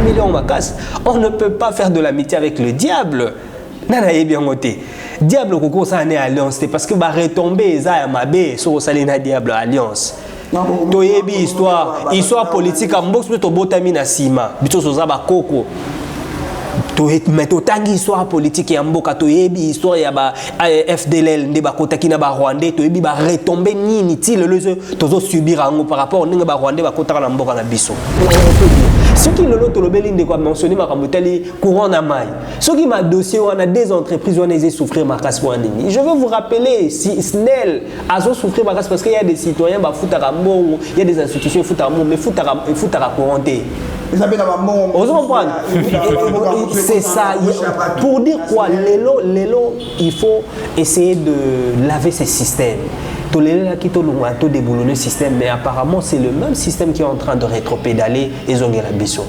millions ma casse. On ne peut pas faire de l'amitié avec le diable. Nana est bien noté. Diable koko ça né alliance c'est parce que va retomber ça à mabé sur salina diable alliance. Toyebi histoire politique en box to botami na sima. Bito soza ba koko. Mais totangi histoire politique ya mboka toyebi histoire ya ba FDLL nde ba kotaki na ba Rwandais toyebi ba retomber nini ti le tozo subir ango par rapport ninga ba Rwandais ba kotaka na mboka na biso. Ce qui le lot lobeli ndeko a mentionné makamuteli courant na mai. Ce qui m'a dossier on a des entreprises on a souffrir ma casse pour nini. Je veux vous rappeler si SNEL a souffrir ma casse parce qu'il y a des citoyens ba futaka mbongo, il y a des institutions futaka mbongo mais futaka couranté. C'est ça. Pour dire quoi, l'élo, il faut essayer de laver ces systèmes. Tout déboulonner le système, mais apparemment c'est le même système qui est en train de rétropédaler et zonger la biso.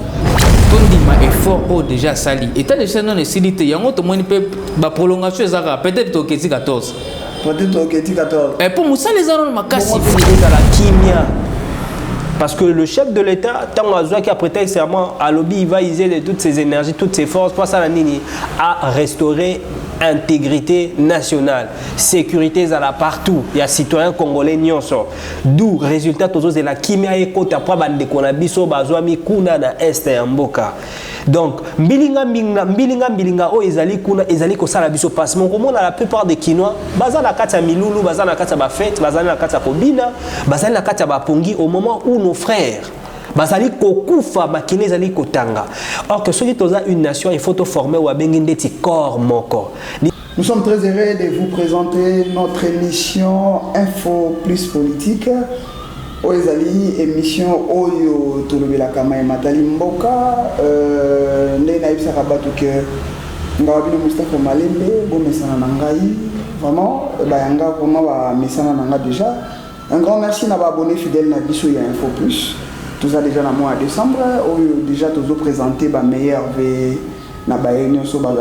Tondima effort déjà sali. Et t'as déjà non silité. Il y a un autre moyen de prolongation peut-être au Keti 14. Peut-être au Keti 14. Et pour Moussa les armes ma casse dans la kimia. Parce que le chef de l'État, tant qui a prêté serment à lobby, il va user toutes ses énergies, toutes ses forces, pour ça, à restaurer intégrité nationale, sécurité à la partout. Il y a citoyens congolais nyonso. D'où résultat tous de la kimia et côté après bande konabiso bazwami kuna na est ya mboka. Donc mbilinga o ezali kuna ezali ko sala biso passe mon comme la plupart des Kinois baza na kata milulu baza na kata ba fête baza na kata kobina baza na kata ba pongi au moment où nos frères bazali kokufa makine ezali kotanga. Or que ceux qui ont une nation il faut te former ou abengi ndeti corps moko. Nous sommes très heureux de vous présenter notre émission Info Plus Politique. Oezali émission Oyo Tolobela Kama Matali Mboka Ndé Naïbsa Rabatou que Ngawabino Moustapha Malembe Bon Messana Nangaï Vraiment Bayanga vraiment Messana Nanga déjà. Un grand merci n'a pas abonné fidèle na biso ya Info Plus. Tout ça déjà dans le mois de décembre Oyo déjà tous présenté ba meilleur ve na ba nyonso ba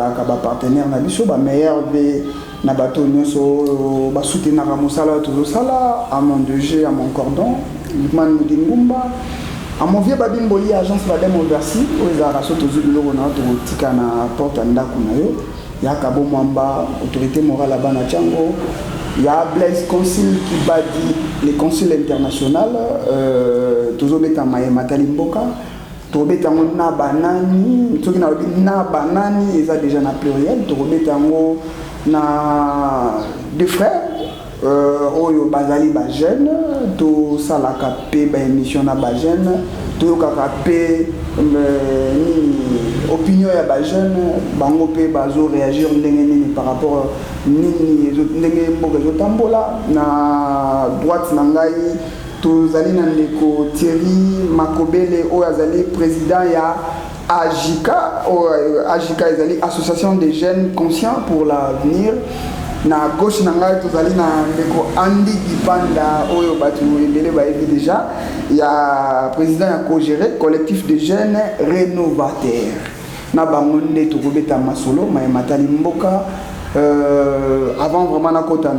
partenaire na biso ba meilleur ve na bateau nyonso ba soutenir na mosala tout sala à mon DG à mon cordon Lipman Moudingumba à mon vieux babimboli agence Badem Oversi oza rasoto zulu na to tika na porte ndako na yo ya kabo mwamba autorité morale à bana chango ya Blaise Consul qui badi les consuls international toujours beta maye matali mboka to beta na banani to na banani eza déjà na pluriel to beta ngo na deux frères oyo bazali ba jeune to salaka pe ba émission na ba jeune to kaka pe opinion ya ba jeune bango pe bazo réagir ndenge par rapport nini ndenge mboka zo tambola na droite na ngai to zali na ndeko Thierry Makobele oyo azali président ya AJICA ezali association des jeunes conscients pour l'avenir. Na gauche na ngai tozali na ndeko Andy Dipanda oyo batu ebele bayebi déjà ya président ya Cogéré collectif de jeunes rénovateurs na bango nde tokobeta masolo maye matali mboka avant vraiment na kota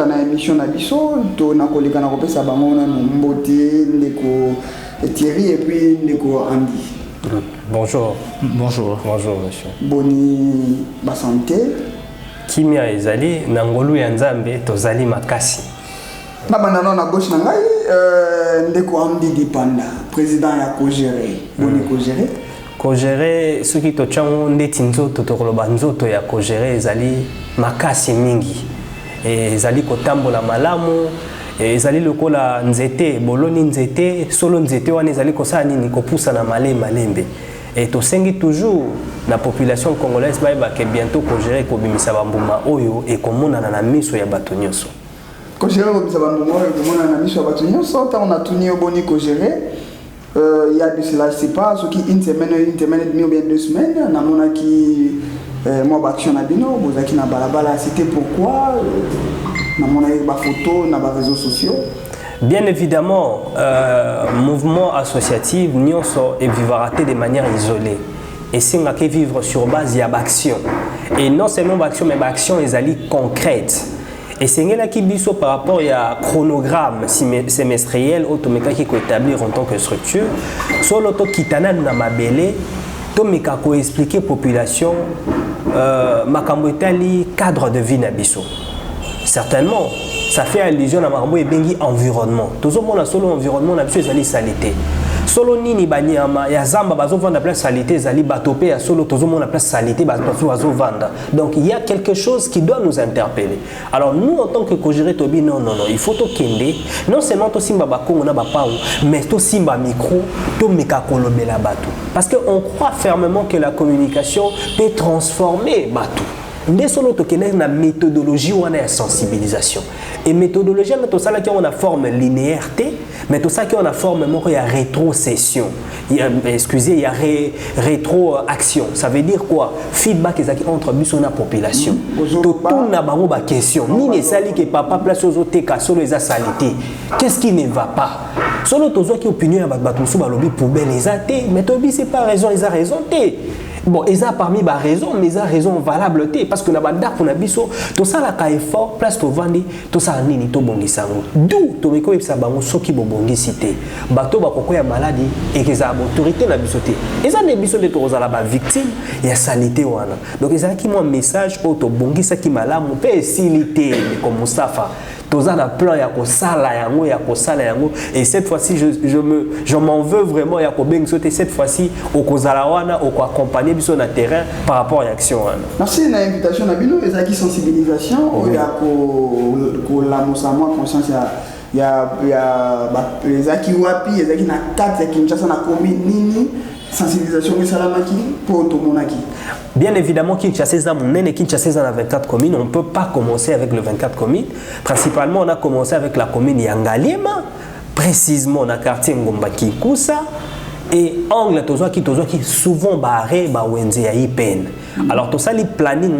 na émission na biso to na koleka na kopesa bango na mbote ndeko Thierry et puis ndeko Andy. Bonjour. Bonjour. Bonjour monsieur. Boni ba santé. Kimia ezali na ngolu ya Nzambe tozali makasi. Na banana na gauche na ngai ndeko Andy Dipanda, président ya Cogéré. Boni Cogéré. Cogéré ce qui tochango ndeti nzoto tokoloba nzoto ya Cogéré ezali makasi mingi. Ezali kotambola malamu. Ezali lokola nzete boloni nzete solo nzete wana ezali kosala nini kopusa na malembe. Et tosengi toujours la population congolaise ba ke bientôt Cogéré kobimisa bambuma oyo et komona na miso ya bato nyonso. Cogéré kobimisa bambuma oyo komona na miso ya bato nyonso ta on a tuni oboni Cogéré. Il y a de cela, je sais pas, ce qui une semaine et demie ou bien 2 semaines, na mona qui moi action na bino, bozaki na balabala, c'était pourquoi na mona ba photo na ba réseaux sociaux. Bien évidemment, mouvement associatif, nyonso et vivaraté de manière isolée. Et c'est que vivre sur base d'action. Et non seulement d'action, mais d'action ezali concrète. Et c'est qui biso par rapport à chronogramme semestriel automeka qui établir en tant que structure. Solo to kitana na mabele to meka ko expliquer population makambo etali cadre de vie na biso. Certainement, ça fait allusion à makambo ebengi environnement. Toujours mon solo environnement na biso ezali salité. Solo nini banyama ya zamba bazo vendre place salité zali batopé ya solo toujours mon place salité bazo vendre. Donc il y a quelque chose qui doit nous interpeller. Alors nous en tant que Kogéré Tobi non il faut to kende non seulement to simba bakongo na bapao mais to simba micro to meka kolobela bato parce que on croit fermement que la communication peut transformer bato. Dès solo to kende na méthodologie ou na sensibilisation. Et méthodologie mais to sala qui on a forme linéarité mais tout ça qui on a forme il y a rétrocession. Il y a rétroaction. Ça veut dire quoi? Feedback entre bus et la population. Tout na bango ba question. Ni ne sali que papa place aux autres cas solo les salité. Qu'est-ce qui ne va pas? Solo tozo qui opinion ba batusu ba lobby poubelle les athées, mais tobi c'est pas raison, ils a raison té. Bon, ils ont parmi les raisons, mais ils ont raison valable parce que nous avons biso tout ça la effort place to vandi tout ça nini to bongisango. D'où to meko epsa bango soki bo bongisité. Bato ba kokoya maladie et que ça autorité na bisoté. Ils ont des biso de to la ba victime ya salité wana. Donc ils ont qui mon message auto bongisa ki malamu pe silité comme Mustafa. Toza na plan ya ko sala yango et cette fois-ci je m'en veux vraiment ya ko beng sauter cette fois-ci au kozala wana au ko accompagner biso na terrain par rapport à l'action wana. Merci na invitation na bino ezaki sensibilisation ya ko la mosama conscience ya ezaki wapi ezaki na 4 ya Kinshasa na commune nini sensibilisation esalamaki pour tout le monde. Bien évidemment, Kinshasa, Kinshasa a 24 communes. On ne peut pas commencer avec le 24 communes. Principalement, on a commencé avec la commune Yangalema, précisément dans le quartier Ngombaki Koussa, et Angle qui souvent barré, Wenze ya IPN. Alors, tout ça, le planning,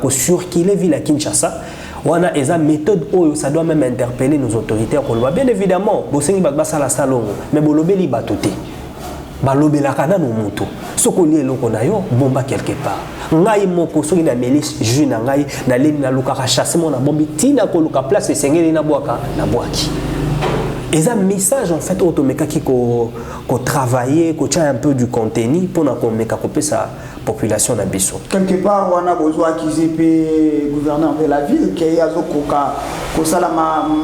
ko circuler ville à Kinshasa. On a une méthode où ça doit même interpeller nos autorités. Bien évidemment, mais bolobeli batoté. Balobela kana no muto sokoli eloko na yo bomba quelque part ngai moko soki na melis ju na ngai na leni na luka ka chasse mon na bombi tina ko luka place esengeli na bwaka na bwaki. Et un message en fait automeka qui ko travailler ko tcha un peu du contenu pour na ko meka ko sa population na biso. Quelque part on a besoin qu'ils aient gouverneur de la ville qui a zokoka ko sala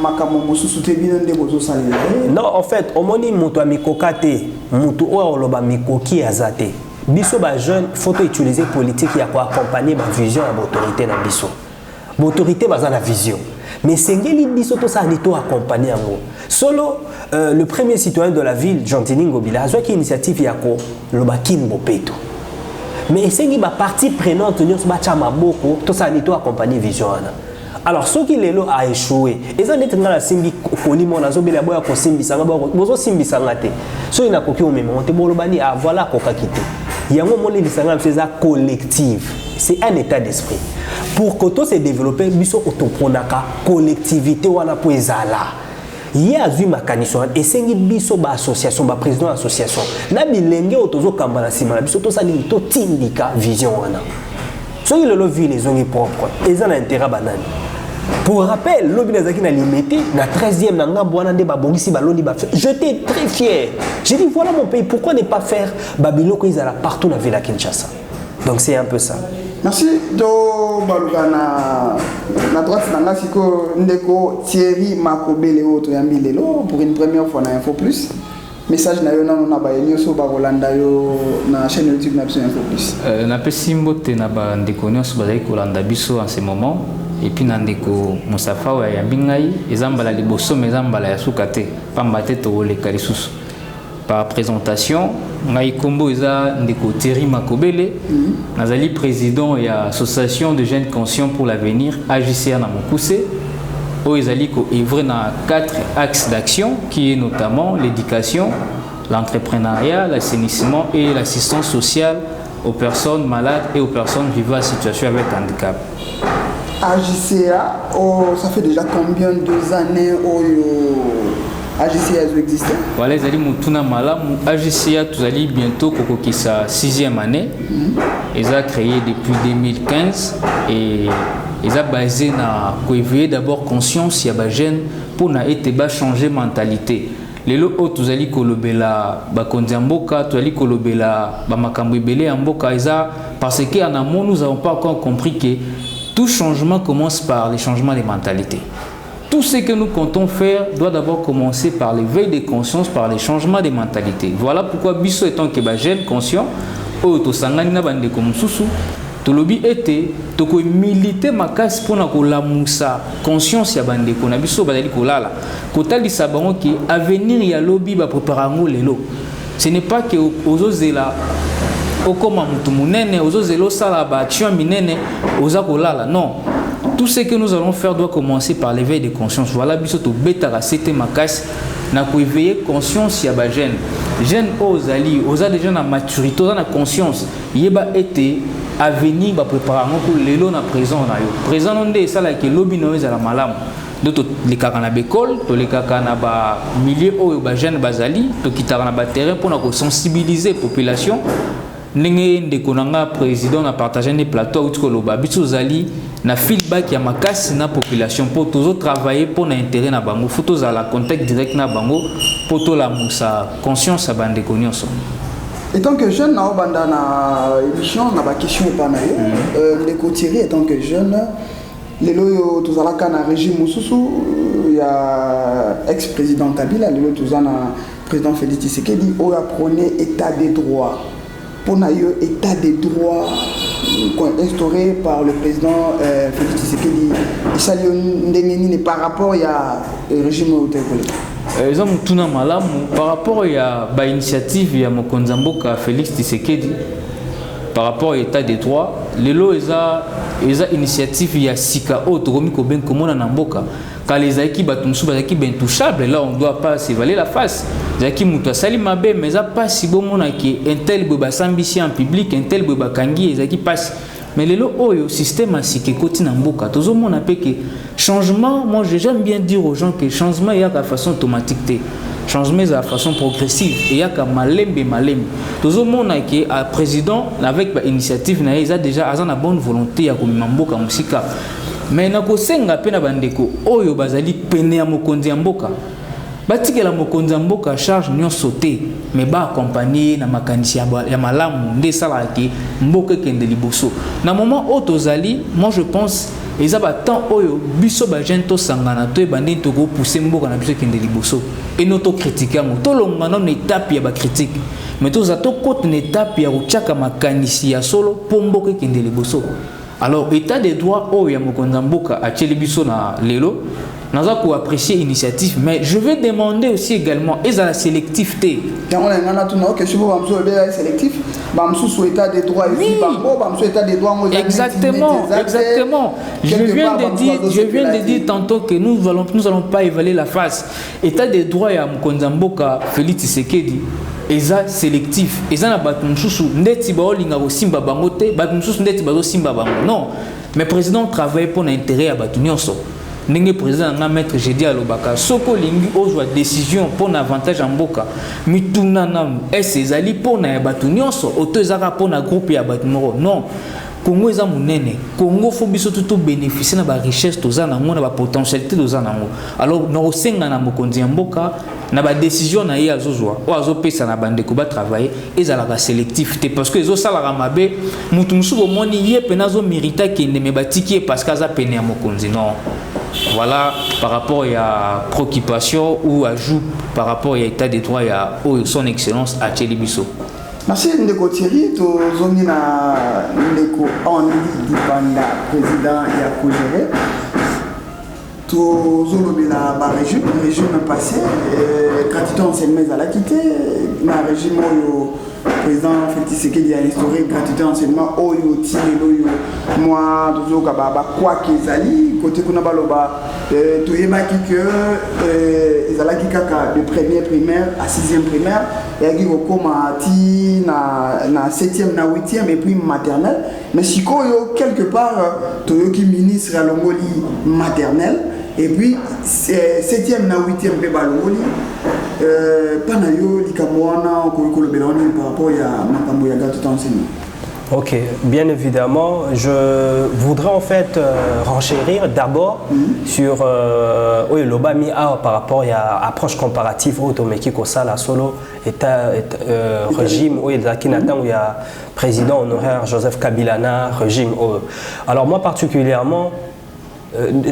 makamo mususu te bino nde bozo salela. Non en fait omoni muto amikokate mutu o loba mikoki azate. Biso ba jeune faut utiliser politique ya ko accompagner ma vision à l'autorité na biso. L'autorité baza na vision. Mais sengeli biso to sa nito accompagner ngo. Solo le premier citoyen de la ville Jantini Ngobila a qui initiative ya ko loba Kimbo Peto. Mais esengi ba partie prenante nyonso ba chama boko to sa nito accompagner vision ana. Alors ce qui lelo a échoué. Eza net ngala simbi koli mona zo bela boya ko simbi sanga bozo simbi sanga te. So ina koki o meme monte bolobani a voilà koka kité. Yango moni lisanga feza collective. C'est un état d'esprit. Pour que tout se développe, biso autopronaka collectivité wana po ezala. Il y a eu mécanisme et c'est biso ba association ba président association. Na bilenge otozo kambana sima biso to sali to tindika vision wana. So il le vie les ongi propre. Ils ont intérêt banane. Pour rappel, l'obinazaki na limité na 13e na ngambo wana nde ba bongisi ba loni ba. J'étais très fier. J'ai dit voilà mon pays, pourquoi ne pas faire Babiloko izala partout na ville à Kinshasa. Donc c'est un peu ça. Merci do balugana na droite na siko ndeko Thierry Makobele autre yambi lelo pour une première fois na Info Plus. Message na yo na ba nyoso ba Rolanda yo na chaîne YouTube na Info Plus. Na pesimbo te na ba ndeko nyoso ba Rolanda biso en ce moment et puis na ndeko Mustafa wa yambi ngai ezambala liboso mezambala ya sukate pamba te to le kalisusu. Par présentation, ngai kombo eza ndeko Thierry Makobele, nazali président de l'association de jeunes conscients pour l'avenir AJCA na Mokuse. Ezali ko œuvrer na 4 axes d'action qui est notamment l'éducation, l'entrepreneuriat, l'assainissement et l'assistance sociale aux personnes malades et aux personnes vivant en situation avec handicap. AJCA, ça fait déjà combien d'années AJCA existe? Voilà, ils allaient moutuna malamu. AJCA, tout allait bientôt qui sa 6e année. Ils ont créé depuis 2015 et ils ont basé na éveiller d'abord conscience ya ba jeune pour na été ba changer mentalité. Les lots tous allez kolobela ba kondiamboka, tous allez kolobela ba makambo ebele amboka isa parce que en amont nous n'avons pas encore compris que tout changement commence par les changements des mentalités. Tout ce que nous comptons faire doit d'abord commencer par l'éveil des consciences, par les changements des mentalités. Voilà pourquoi biso étant que ba jeune conscient o to sangani na bande comme susu to lobi été to ko militer makasi pona ko lamusa conscience ya bande ko na biso bazali ko lala ko talisa bango ki avenir ya lobi ba préparango lelo. Ce n'est pas que ozozela okoma mutu munene ozozelo sala ba action minene ozakolala, non. Tout ce que nous allons faire doit commencer par l'éveil de conscience. Voilà biso to betara c'était makas na ko éveiller conscience ya ba jeune ozali oza déjà na maturité oza na conscience yeba été avenir ba préparer pour lelo na présent na yo présent ndé sala ke lobi no ezala malamu d'autres les kaka na l'école to les kaka na ba milieu oyo ba jeune bazali to kitaka na ba terrain pour na ko sensibiliser population. Ndenge ndeko nanga président na partager des plateaux outiko loba biso zali na feedback ya makasi na population pour toujours travailler pour na intérêt na bango faut tous à la contact direct na bango pour to la musa conscience à bande connaissance. Et tant que jeune na banda na émission na ba question pas na ndeko Thierry étant que jeune les loyo tous à la kana régime mususu ya ex-président Kabila les loyo tous na président Félix Tshisekedi o apprenait état des droits. Pour naïe état des droits instauré par le président Félix Tshisekedi et par rapport au régime autoritaire. Ils ont tout par rapport à l'initiative de Mokonzamboka Félix Tshisekedi par rapport à l'état des droits, les lois ils ont initiative il y a Sika Otoromiko Ben Komona Namboka. Quand les acquis batumsu bazaki ben touchable, là on ne doit pas se valer la face. Zaki muta salimabe mais ça pas si bon mona qui un tel boba s'ambition en public, un tel boba kangi zaki passe. Mais le lo oyo système ainsi que côté namboka. Tout le monde a que changement, moi j'aime bien dire aux gens que changement il y a de façon automatique. Changement de façon progressive et il y a qu'à malembe. Tout le monde a que à président avec l'initiative na ils a déjà à bonne volonté à comme namboka musika. Mais na ko senga pe na bandeko oyo bazali pene ya mokonzi ya mboka batikela mokonzi ya mboka charge nyon sauté mais ba accompagner na makanisi ya malamu nde sala ke mboka kende liboso na moment otozali moi je pense eza ba temps oyo biso ba jento sangana to ebandi to ko pousser mboka na biso kende liboso et noto critiquer mo to longa na étape ya ba critique mais to za to côté une étape ya uchaka makanisi ya solo po mboka kende liboso. Alors, état des droits, oh, ya Mokonzamboka à Tchélibiso na Lelo, nous avons apprécié l'initiative, mais je vais demander aussi également, est-ce la sélectivité? Quand on a une question, on a sélectif, on a état des droits, exactement. Je viens de dire tantôt que nous allons pas évaluer la phase. État des droits, ya Mokonzamboka Félix Tshisekedi. Eza sélectif eza na bato msusu ndeti baolinga ko simba bango te bato msusu ndeti bazo simba bango non mais président travaille pour l'intérêt ya bato nyonso ndenge président na maître jeudi alobaka soko lingi ozwa décision pour l'avantage en mboka mituna na ezali pour na bato nyonso oto ezaka pour na groupe ya bato moko non Congo eza munene Congo faut biso tout bénéficier na ba richesse toza na ngo na ba potentialité toza na ngo alors na osenga na mokonzi ya mboka na ba décision na ye azozwa o azopesa na bande ko ba travailler ezala ka sélectivité parce que ezo sala ka mabe mutu musuko moni ye pena zo mérita ke ne me batiki parce que za pene ya mokonzi non. Voilà par rapport à préoccupation ou ajout par rapport à état des droits à son excellence à Tchélibiso. Merci Ndeko Thierry, tu as na Ndeko Henri Dipanda, président ya Kogéré. Tu as la régime passé, gratuité enseignement à la quitté, na régime le président Félix Tshisekedi a instauré gratuité enseignement oyo tilo moi toujours quoi qu'ils ali côté kuna baloba to yebaki que ezalaki kaka de première primaire à 6e primaire et qui kokoma ti na 7e na 8e et puis maternelle mais sikoyo quelque part toyoki ministre à Longoli maternelle et puis 7e na 8e pe balongoli pana yo likamwana ko kolobela par rapport ya makambo ya gratuité enseignement. Ok, bien évidemment, je voudrais en fait renchérir d'abord sur l'obami par rapport à l'approche comparative au Tomeki Kosala solo régime où il y a président honoraire Joseph Kabila na régime. Alors moi particulièrement,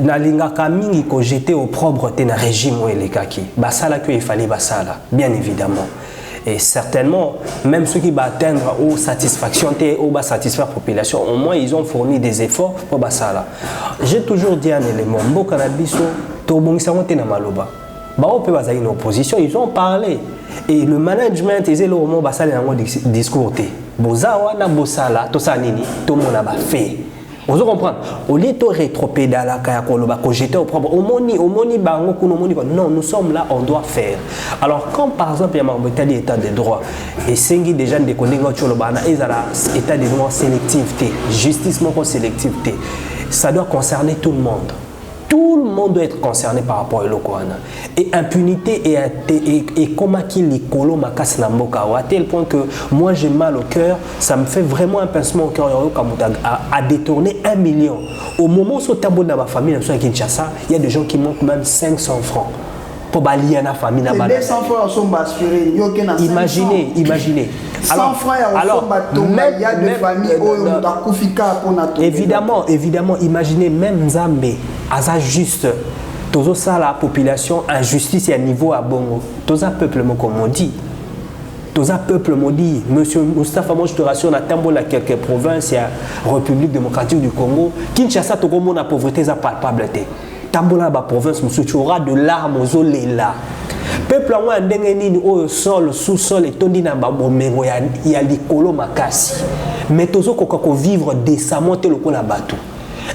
nalingaka mingi ko jeter au propre te na régime où il est kaki. Basala que il fallait basala, bien évidemment. Et certainement, même ceux qui vont atteindre aux satisfactions ou va satisfaire la population, au moins ils ont fourni des efforts pour ça. J'ai toujours dit un élément, une opposition, ils ont parlé. Et le management, ils ont le discours. Bozawa na bosala, to sa nini, to mona ba fait. Vous comprenez? Au lieu de rétropédaler, jeter au propre, non, nous sommes là, on doit faire. Alors, quand par exemple, il y a un état de droit, et Sengi déjà ne connaît pas l'état de droit sélectivité, justice sélectivité, ça doit concerner tout le monde. Tout le monde doit être concerné par rapport à l'Okwana. Et impunité et comment qu'il y a à tel point que moi j'ai mal au cœur, ça me fait vraiment un pincement au cœur à détourner 1 million. Au moment où ce tabou dans ma famille, à Kinshasa, il y a des gens qui manquent même 500 francs. Pour balayer la famille. 200 francs sont aspirés. Imaginez. 100 francs, il y a des familles où évidemment, imaginez même Zambé, à juste, tout ça la population, injustice à niveau à Bongo, tout ça peuple comme on dit. Tout ça peuple maudit. Monsieur Moustapha, moi je te rassure, on a tambola quelques provinces, il y a République démocratique du Congo, Kinshasa, tout le monde a pauvreté, ça palpable. Tambola ba province tu auras de larmes aux là. Peuple en moi ndengeni au sol sous-sol et tondi na ba bomengo ya likolo makasi. Mais tozo ko vivre décemment tel ko la bateau.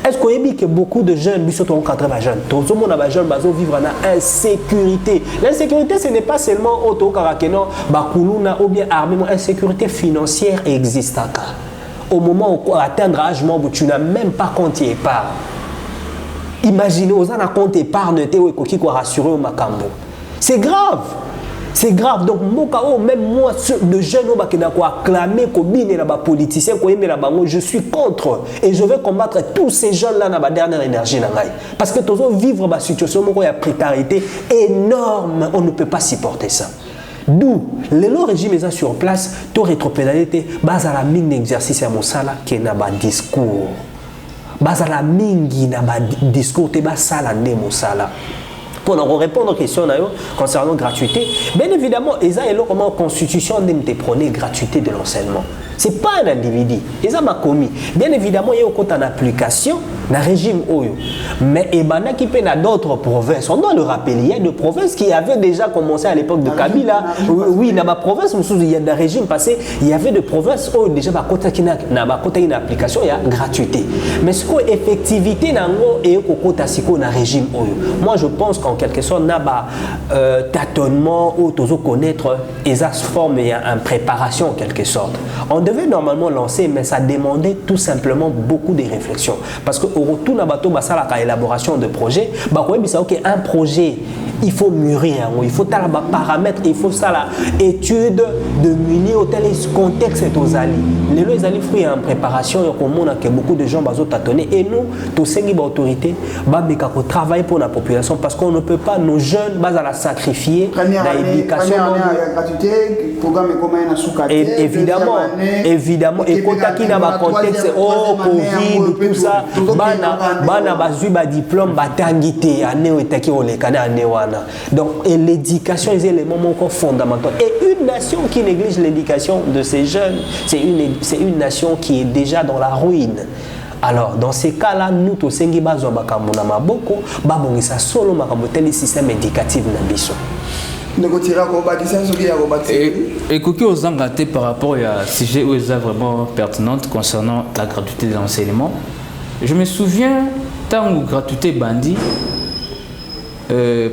Est-ce qu'on dit que beaucoup de jeunes, nous sommes 80 jeunes, tous les jeunes vivent en insécurité. L'insécurité, ce n'est pas seulement auto karakeno, bakuluna ou bien armée, insécurité financière existe. Au moment où atteindre l'âge, tu n'as même pas compte épargne. Imaginez, vous avez un compte épargne, qui rassurer au Makambo. C'est grave. C'est grave. Donc, même moi, le jeune qui a acclamé les politiciens, je suis contre. Et je vais combattre tous ces jeunes-là dans la dernière énergie. Parce que tous vivre dans une situation où il y a précarité énorme. On ne peut pas supporter ça. D'où, le régime est sur place, tout rétropédalité, base à la mine d'exercice à Moussala, qui n'a pas de discours. Bazala mingi na ba discours te ba sala nde mosala. Pour répondre aux questions concernant gratuité, bien évidemment, ils ont comment constitution de prôner gratuité de l'enseignement. Ce n'est pas un individu, ils ont commis. Bien évidemment, il y a une application dans le régime Oyo. Mais il y a qui dans d'autres provinces. On doit le rappeler, il y a des provinces qui avaient déjà commencé à l'époque de Kabila. Oui, dans ma province, il y a des régimes passés, il y avait des provinces où déjà une application, il y a gratuité. Mais ce que effectivité dans le régime Oyo. Moi, je pense qu'en quelque sorte, il y a tâtonnement ou connaître les formes et en préparation en quelque sorte. On devait normalement lancer, mais ça demandait tout simplement beaucoup de réflexion. Parce qu'au retour, à l'élaboration de projet, un projet, il faut mûrir, il faut des paramètres, il faut ça étude de muni au tel contexte aux alliés. Les alliés fruits en préparation, il y a beaucoup de gens qui tâtonner. Et nous, tous les autorités, nous travaillons pour la population parce qu'on ne peut pas, nos jeunes, la sacrifier dans l'éducation. Évidemment, et quand il y a un contexte, Covid, tout ça, bana bazui ba diplôme batangité année etaki olekana année wana. Donc l'éducation est l'élément fondamental. Et une nation qui néglige l'éducation de ses jeunes, c'est une nation qui est déjà dans la ruine. Alors, dans ces cas-là, nous, tous les gens qui ont solo le système éducatif na biso. Écoutez aux engatés par rapport à un sujet où ils sont vraiment pertinente concernant la gratuité de l'enseignement. Je me souviens, tant où gratuité bandit,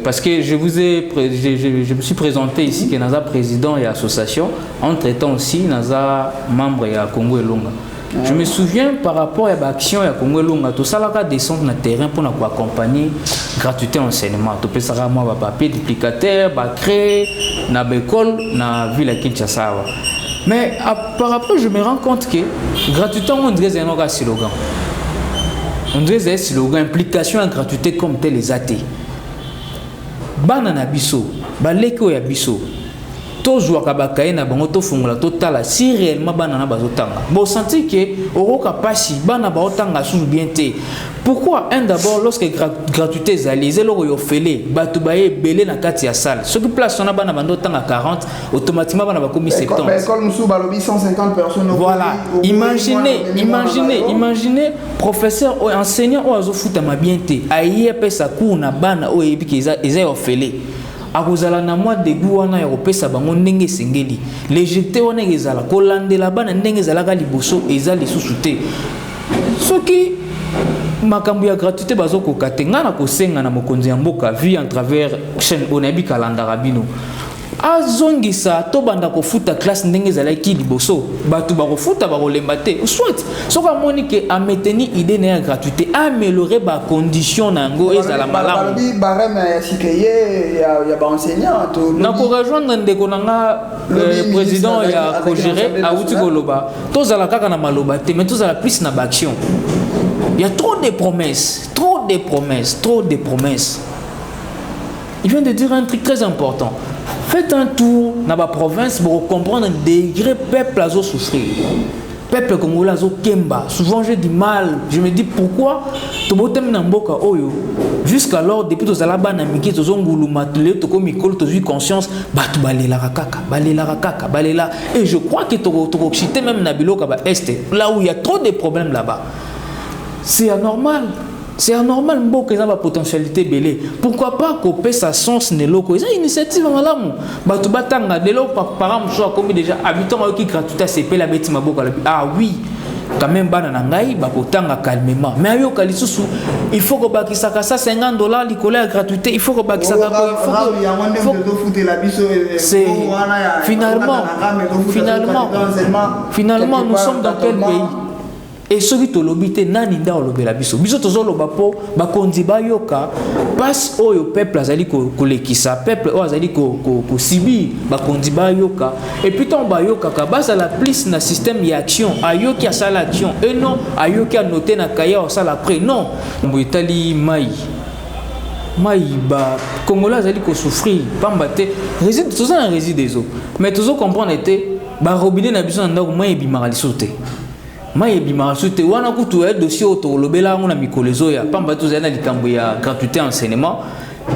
parce que je me suis présenté ici que Naza président et association, entre-temps aussi Naza membre et à Congo et Longa. Je me souviens par rapport à l'action de Congo Lunga, tout ça là descendre dans le terrain pour nous accompagner gratuité enseignement. Tout ça là moi papier duplicateur, créer na l'école na ville de Kinshasa. Mais par rapport je me rends compte que gratuité on dirait un slogan. On dirait un slogan implication en gratuité comme tel les athées. Banana biso, baleko ya biso. Toujours kabakaye na bango to fungola totala si réellement banana bazotanga. Bon senti que oroka pasi bana baotanga sous bien té. Pourquoi un d'abord lorsque gratuité zali zelo yo fele batu baye belé na kati ya salle. Ce qui place on a bana bando tanga 40 automatiquement bana ba komi 70. École musu balobi 150 personnes. Voilà. Imaginez professeur ou enseignant ou azofuta mabienté. Aye pesa cours na bana o ebiki eza yo fele. Akozala na mwa de guana ya kopesa bango ndenge sengeli légèreté wana ezala kolandela bana ndenge ezalaka liboso eza lisusu te soki makambo ya gratuité bazokoka te nga na kosenga na mokonzi ya mboka vie en travers chaîne onayebi kalandaka bino azongisa to banda kofuta classe ndenge ezalaki liboso bato bakofuta bakolemba te soit soki amoni ke ameteni idée na ya gratuité améliorer bacondition na yango ezala malamu na korejoindre ndeko na nga président ya kogere awuti koloba tozala kaka na maloba te mais tozala plus na baaction. Il y a trop de promesses, trop de promesses, trop de promesses. Il vient de dire un truc très important. Faites un tour dans la province pour comprendre un degré peuple à souffrir. Peuple congolais à kemba. Souvent j'ai du mal. Je me dis pourquoi tobotem na mboka oyo. Jusqu'alors depuis to zalaba na miki to zongulu matule to ko mikolo to vu conscience batu balela kaka balela et je crois que to chité même na biloka ba est là où il y a trop de problèmes là-bas. C'est anormal. C'est anormal que ça a potentialité belé. Pourquoi pas couper sa sens ne loko. C'est une initiative en malamu. Batu batanga de lo par exemple comme déjà habitant qui gratuité CP la bête maboka. Ah oui. Quand même banana ngai bakotanga calmement. Mais ayo kalisusu il faut que bakisaka ça $50 likola gratuité. Il faut que bakisaka il faut c'est finalement nous sommes dans quel pays? Et ce qui te l'obité nani nda olobela biso biso tozolo bapo bakonzi bayoka passe oyo peuple azali ko lekisa peuple o azali ko sibi bakonzi bayoka et puis ton bayoka ka base la plus na système ya action ayoki a sala action et non ayoki a noter na kaya o sala après non mboitali mai ba congolais azali ko souffrir pambate réside tout ça réside des eaux mais toujours comprendre était ba robinet na biso na ndako mai bimara lisote mai bimara soute wana kutu ya dossier auto lobela ngona mikolezo ya pamba to zana likambo ya gratuité enseignement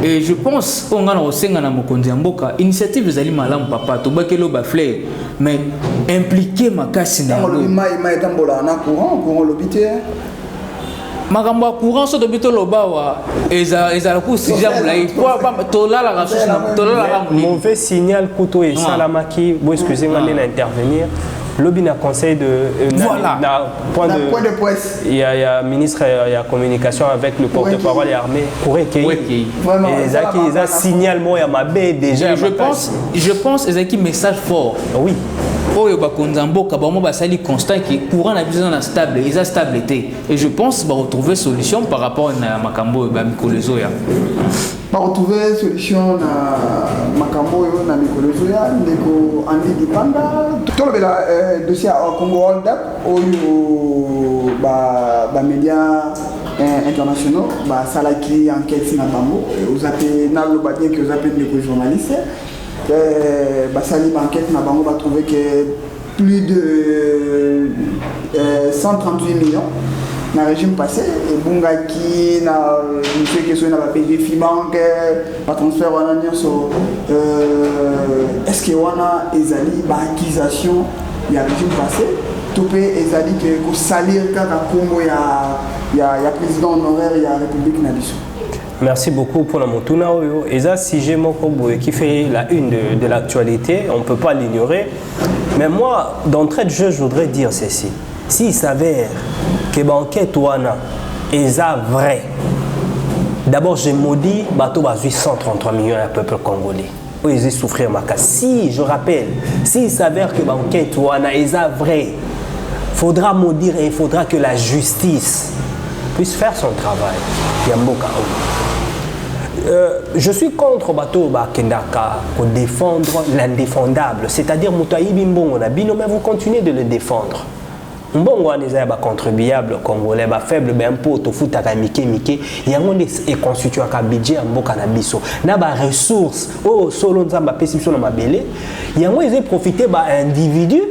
et je pense on ngana osenga na mokonzi ya mboka initiative zali malamu papa to bakelo ba fleur mais impliquer makasi na mai tambola na courant l'hôpital makambo ya courant so dobito lobawa ezala ku sija mulai to lala ka susu to lala ka mauvais signal kuto et salamaki vous excusez moi d'intervenir. Lobby n'a conseil de voilà. Point de presse. Il y a ministre il y a communication avec le porte-parole et armée pour et ça signalement il y a ma baie déjà. Je pense ezaki message fort. Oui. Oyo bakonzambo kabamo basali constant qui courant na besoin na stable, ils stabilité et je pense va retrouver solution par rapport à makambo ba mikolezo ya. Ba retrouver solution na makambo yo na mikolezo ya ndeko andi dipanda to le dossier au Congo Hold Up oyo ba médias internationaux ba salaki enquête na bango aux appels na lo ba bien que aux appels de journalistes basali enquête na bango va trouver que plus de 138 millions na régime passé et bungaki na monsieur question na PG Fibank ba transfert wana nyonso est-ce que wana ezali ba accusation ya régime passé topé ezali que ko salir kaka kombo ya président honoraire ya République na biso. Merci beaucoup pour la motuna oyo. Et ça, si j'ai mon combo qui fait la une de l'actualité, on ne peut pas l'ignorer. Mais moi, d'entrée de jeu, je voudrais dire ceci. S'il s'avère que l'enquête ouana est vrai, d'abord, j'ai maudit bateau à 833 millions à peuple congolais. Ils ont souffert ma casse. Si, je rappelle, s'il s'avère que l'enquête ouana est vrai, faudra maudire et il faudra que la justice puisse faire son travail. Je suis contre bateau Kendaka pour défendre l'indéfendable, c'est-à-dire Moutaïbi Mbongo Nabino, mais vous continuez de le défendre. Mbongo aneza ba contribuable congolais ba faible ba impôt to futaka mike yango est constitué un budget en mboka na biso na ba ressources solo nzamba pesi biso na mabele yango ils ont profité ba individu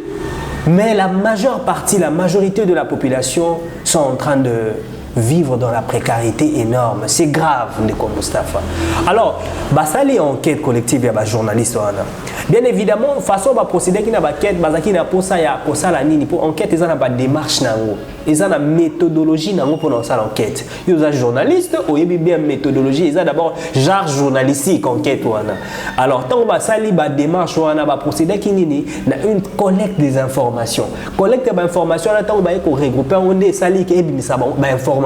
mais la majeure partie la majorité de la population sont en train de vivre dans la précarité énorme. C'est grave, Ndeko Mustafa. Alors, basali enquête collective ya ba journaliste wana. Bien évidemment, façon ba procéder qui na ba quête, bazaki na posa ya kosala nini pour enquête ezana ba démarche nango. Ezana méthodologie nango pour lancer l'enquête. Yo za journaliste, oyebi bien méthodologie, ezana d'abord genre journalistique enquête wana. Alors, tant basali ba démarche wana ba procéder qui nini na une collecte des informations. Collecte ba information na tant ba ko regrouper onde sali ke ebimisa ba information.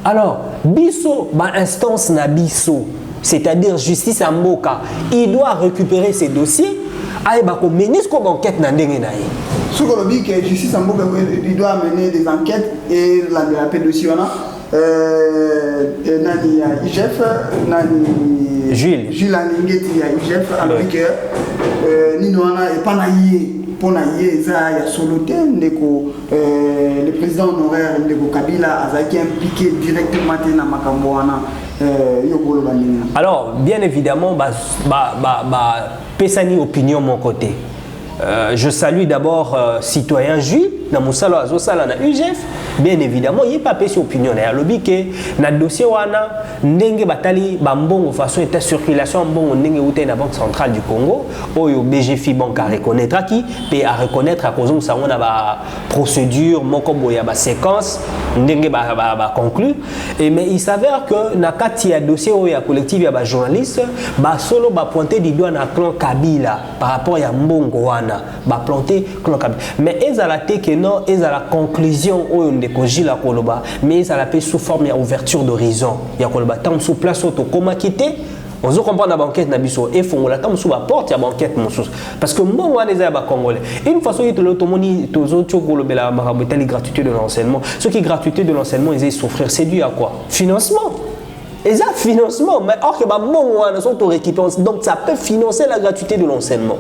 Alors, biso, ba instance na biso, c'est-à-dire justice à Mboka, il doit récupérer ses dossiers. Aïe, ba ko ministre ko enquête na ndenge na ye. Ce qu'on dit que justice à Mboka, il doit mener des enquêtes et la dossier on a nani ya IGF, nani Jules Aningeti ya IGF, alors que nino ana et pas na yé. Pour le président honoraire de Kabila a été impliqué directement dans Makamboana. Alors, bien évidemment, Pessani opinion mon côté. Je salue d'abord citoyen juif dans Moussalo Azosala na UGF. Bien évidemment, il n'y a pas de opinion. Il y a lobby que dans le dossier wana ndenge batali bambongo façon état circulation bon ndenge outé na Banque centrale du Congo oyo BGFI banque à reconnaître qui peut à reconnaître à cause ça on a ba procédure moko boya ba séquence ndenge ba conclu et mais il s'avère que na kati ya dossier oyo collectif ya ba journaliste ba solo ba pointer du doigt na clan Kabila par rapport ya mbongo wana ba planter clan Kabila mais ezala te que non ezala conclusion oyo ndeko Gila Koloba mais ezala pe sous forme ya ouverture d'horizon ya Koloba tant sous place auto comment quitter on se comprend la banquette na biso et fongola tant sous la porte ya banquette mosusu parce que mbongo wana ezala ba congolais une façon que l'automoni tozo tchokolobela marabotali gratuité de l'enseignement ce qui est gratuité de l'enseignement ils souffrir c'est dû à quoi financement. Exact, financement mais or que ba mbongo wana sont récupérés donc ça peut financer la gratuité de l'enseignement.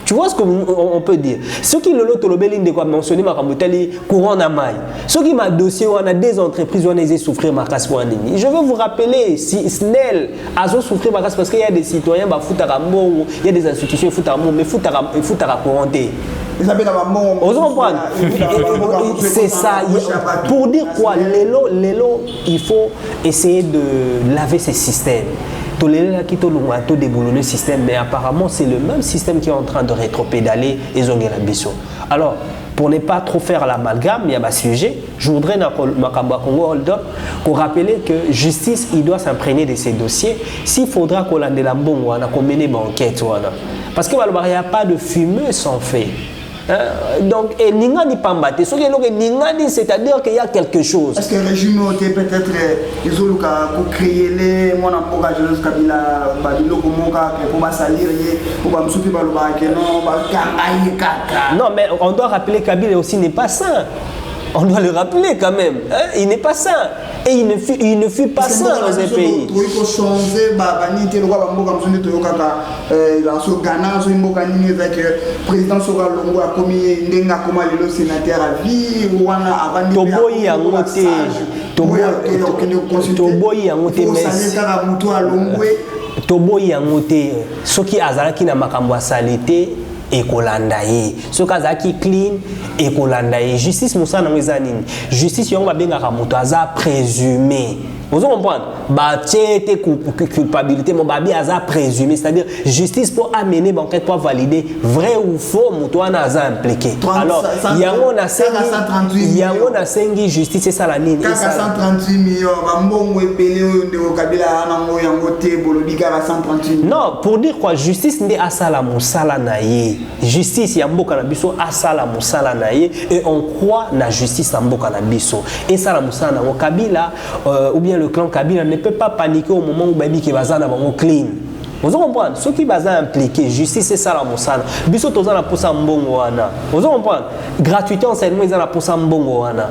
Tu vois ce qu'on peut dire. Ceux qui le lotolobeli de quoi mentionner ma kamuteli courant na mai. Ceux qui m'a dossier on a des entreprises on a souffrir ma casse pour un demi. Je veux vous rappeler si Snell a souffrir ma casse parce qu'il y a des citoyens ba foutara mbongo, il y a des institutions foutara mbongo mais foutara couranté. C'est ça. Pour dire quoi, l'élo, il faut essayer de laver ces systèmes. Tout déboulonner le système, mais apparemment c'est le même système qui est en train de rétropédaler et zonger la biso. Alors, pour ne pas trop faire l'amalgame, il y a un sujet, je voudrais qu'on rappelle que justice, il doit s'imprégner de ces dossiers. S'il faudra qu'on ait la bombe, qu'on mène une enquête, parce qu'il n'y a pas de fumée sans fait. Donc, Ningani Pambate, c'est-à-dire qu'il y a quelque chose. Est-ce que le régime peut-être ils ont créé les mon emploi jeunesse Kabila Babilo Komoka pour salir pour me soutenir non mais on doit rappeler Kabila aussi n'est pas sain. On doit le rappeler quand même. Hein? Il n'est pas sain. Et il ne fut pas sain dans un pays. Il faut changer. Président Sora Longo a commis Ndenga Koma le sénateur à vie ou avant Toboyi a monté. Toboyi a monté. Toboyi a monté. Ce qui a zalaki na makambo salité. Et Kolandaye. Ce cas qui clean et Kolandaye. Justice Moussa Namezanine. Justice Yong Babenga Ramoto Aza présumé. Vous comprenez? Bâtir culpabilité, mon babi Aza présumé. C'est-à-dire justice pour amener banquette pour valider vrai ou faux, Moutouana Aza impliqué. Alors, il y a un sengi justice et ça la ligne. 138 millions, Bambongo et Pelé de Kabila Anango Yangote, Bolodiga 138 millions. Non, pour dire quoi, justice n'est Asala Moussala Naye. Justice Yambo Kanabiso Asala Moussala Naye et on croit la justice Yambo Kanabiso. Et Sala Moussala Kabila ou bien le clan Kabila ne peut pas paniquer au moment où Baby Kebazana va clean. Vous comprenez? Ceux qui sont impliqués, justice, c'est ça la moussana. Biso toza na posa mbongo wana. Vous comprenez? Gratuité enseignement, ils ont la posa mbongo wana.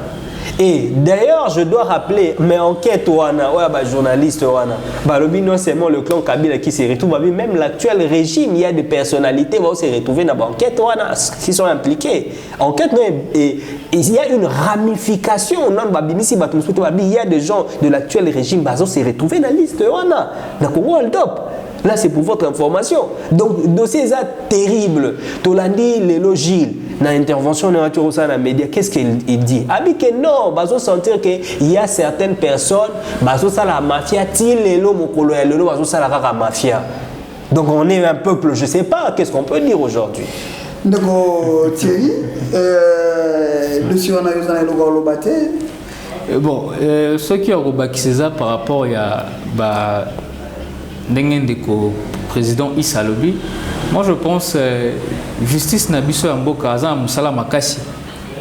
Et d'ailleurs, je dois rappeler, mais enquête wana, ouais, bah, journaliste wana, bah, non seulement le clan Kabila qui se retrouve, mais même l'actuel régime, il y a des personnalités qui vont se retrouver dans l'enquête wana, qui sont impliquées. Enquête, et il y a une ramification, il y a des gens de l'actuel régime qui vont se retrouver dans la liste wana, dans le World Up. Là, c'est pour votre information. Donc, le dossier est terrible. Tolandi Lelo-Gilles, dans l'intervention de la média, qu'est-ce qu'il dit? Ah, que non, il faut sentir qu'il y a certaines personnes, la mafia, la mafia. Donc, on est un peuple, je ne sais pas, qu'est-ce qu'on peut dire aujourd'hui? Donc, Thierry, le Sion a eu un lobaté. Bon, ce qui a rebaqué ça par rapport à le président Issa Lobi, moi je pense justice na biso ya mboka aza musala makasi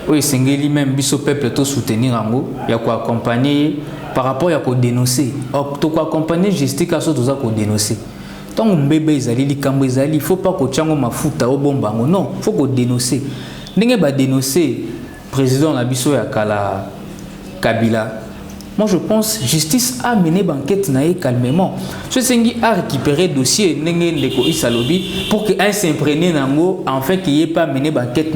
oyo esengeli même biso peuple to soutenir yango ya ko accompagner par rapport ya ko dénoncer to ko accompagner justice kaso toza ko dénoncer tant mbebe ezali likambo ezali il faut pas ko tiango mafuta o bomba ngo non faut ko dénoncer ndenge ba dénoncer président na biso ya kala Kabila. Moi, je pense que la justice a mené l'enquête calmement. Ce qui a récupéré le dossier de Issa Lobi pour qu'il s'imprègne en fait qu'il n'y ait pas mené l'enquête.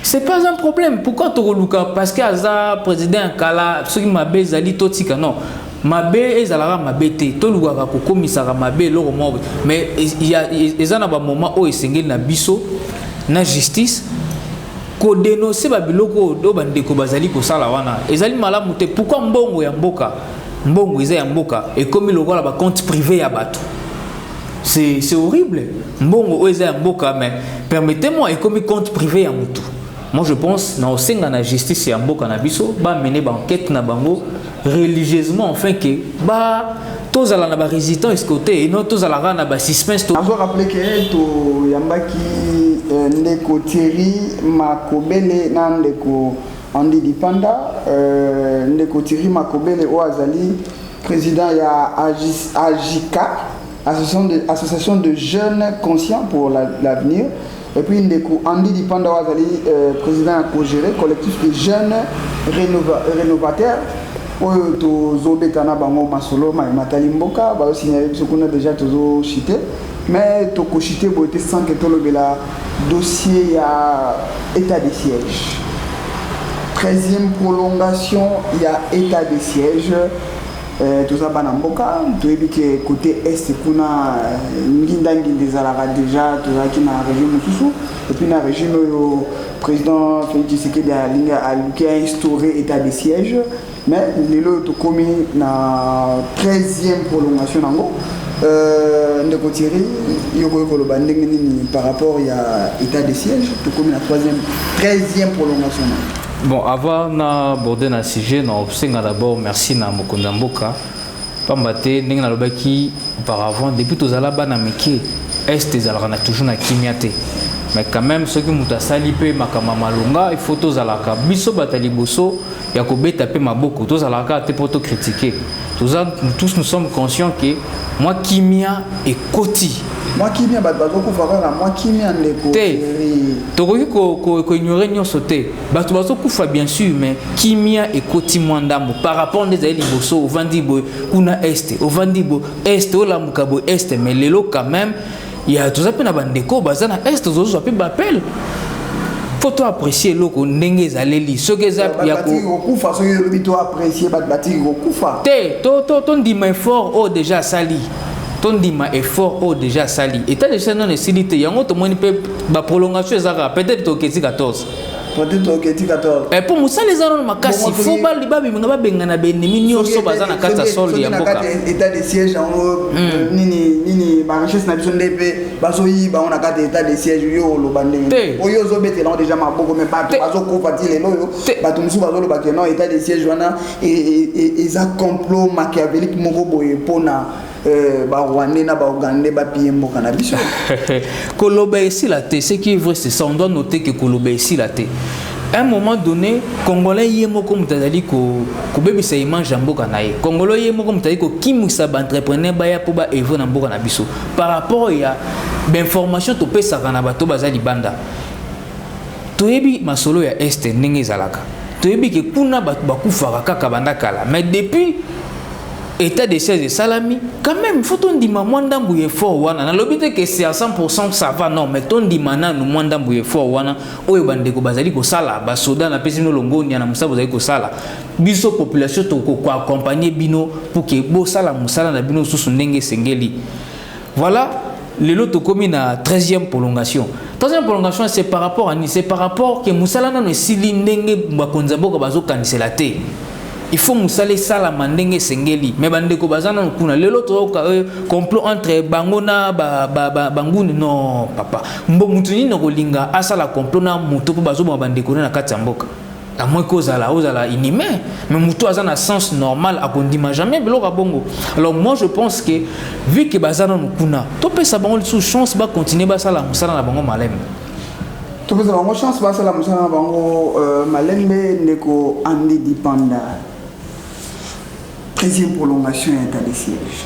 Ce n'est pas un problème. Pourquoi tu as parce que le président Kala, ceux qui m'ont dit que non. Mabe ezalaka mabete to luka ko komisaka mabe loko mo mais il y a un moment où esengeli na biso na justice ko dénoncer ba biloko do bandeko bazali ko sala wana ezali malamu te pourquoi mbongo ya mboka mbongo eza ya mboka et comme lokola ba compte privé ya bato c'est horrible mbongo eza ya mboka mais permettez-moi et comme compte privé ya mutu. Moi je pense na osenga na justice ya mboka na biso ba mener ba enquête na bango religieusement enfin que ba tous ala na ba résident escoté et non tous ala na ba suspense to. On doit rappeler que to yambaki ndeko Thierry Makobele na ndeko Andi Dipanda ndeko Thierry Makobele oazali président ya AJICA association de jeunes conscients pour l'avenir. Et puis ndeko Andi Dipanda oazali président ya Kogéré collectif de jeunes rénovateurs. Oyo tozobetana bango masolo matali mboka ba signaler biso kuna déjà tozo chité mais toko chité boté sans que tolobela dossier ya état de siège 13e prolongation il y a état de siège tout ça bana mboka toyebi ke côté est kuna ngindangi dezalaka déjà tozaki na régime mususu et puis na régime yo président Félix Tshisekedi a instauré état de siège mais lelo to komi na 13e prolongation nango ndeko Thierry yoko koloba ndenge nini par rapport ya état de siège to komi na 13e prolongation. Bon, avant d'aborder le sujet, d'abord merci à Mokonda Mboka. Pambate, ndenge na lobaki auparavant depuis tous alaba na meke est ezalaka toujours na kimiate. Mais quand même ceux qui muta sali pe makama malunga il faut tous alaka biso batali boso ya ko beta pe maboko tous alaka te poto critiquer. Tous nous sommes conscients que moi kimia et koti moi kimia bato kufaka moi kimia ndeko tokoki ko ignorer nyonso te bato kufa bien sûr mais kimia et koti mwandamo par rapport des ali boso vandibo kuna est au vandibo est au la mukabo est mais lelo quand même il y a tout ça pe na bandeko bazana est zozo ape bapel faut to apprécier loko ndenge ezaleli soki eza ya kufa soki lobi to apprécier batiki kufa te to ndima effort o déjà sali ton dima effort au déjà sali état de chaîne non estilité yango to moni pe ba prolongation ezaka peut-être to keti 14 et pour musa les aron makasi faut ba liba bi ngaba bengana benimi nyonso bazana kata sol ya mboka état de siège en nini ba richesse na biso ndepe baso yi ba on a kata état de siège yo lo bandenge oyo zo betela déjà maboko mais pas baso ko fatile loyo ba to musu bazo lo ba que non état de siège wana et ça complot machiavélique moko boye pona ba Rwandais na ba Ougandais ba pied mboka na biso Koloba ici la té ce qui est vrai c'est ça on doit noter que Koloba ici la té À un moment donné, Congolais yemo comme tazali ko bébé sa image mboka na ye. Congolais yemo comme tazali ko kimisa ba entrepreneur ba ya po ba evo na mboka na biso. Par rapport ya information to pesa kana bato bazali banda. Toyebi masolo ya este ndenge zalaka. Toyebi ke kuna bato bakufaka kaka banda kala. Mais depuis état de siège de Salami, quand même, il faut qu'on dise que c'est fort. On l'objet que c'est à 100% ça va, non, mais on dit maintenant nous moins d'embrouiller fort. On est bandé ko bazali ko sala, basoda na pesi no longo ni na musa bazali ko sala. Biso population to ko accompagner bino pour que bo sala musala na bino sous ndenge sengeli. Voilà, le lot commis na 13e prolongation. 13e prolongation c'est par rapport à Nice, c'est par rapport que musala na no sili ndenge bakonzabo ko bazo cancela te. Il faut musale sala mandenge sengeli mais bandeko bazana kuna lelo to complot entre bangona banguni non papa mbo mutuni no kolinga asala complot na muto po bazo bandeko na kati mboka à moins ozala inhumain mais muto azana sens normal akondima jamais biloko bongo. Alors moi je pense que vu que bazana kuna to pesa bango sous chance ba continuer ba sala musala na bango malem to pesa bango chance ba sala musala na bango malembe ndeko andi dipanda 13e prolongation et état de siège.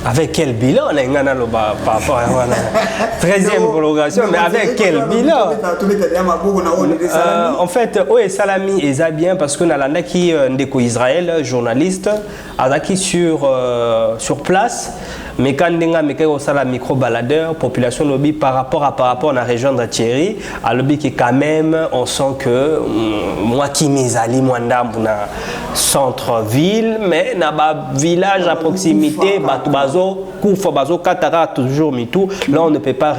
Avec quel bilan on a par rapport à 13e prolongation, mais avec quel bilan? En fait, oui, Salami est bien parce qu'on a l'anda qui est Israël, journaliste, qui sur place. Mais quand on a la micro-baladeur, population lobby par rapport à la région de Thierry, à lobby qui quand même, on sent que moi qui m'isali moi dans centre-ville, mais dans le village à proximité, Batubazo, Koufa Bazo, Katara, toujours mitou, là on ne peut pas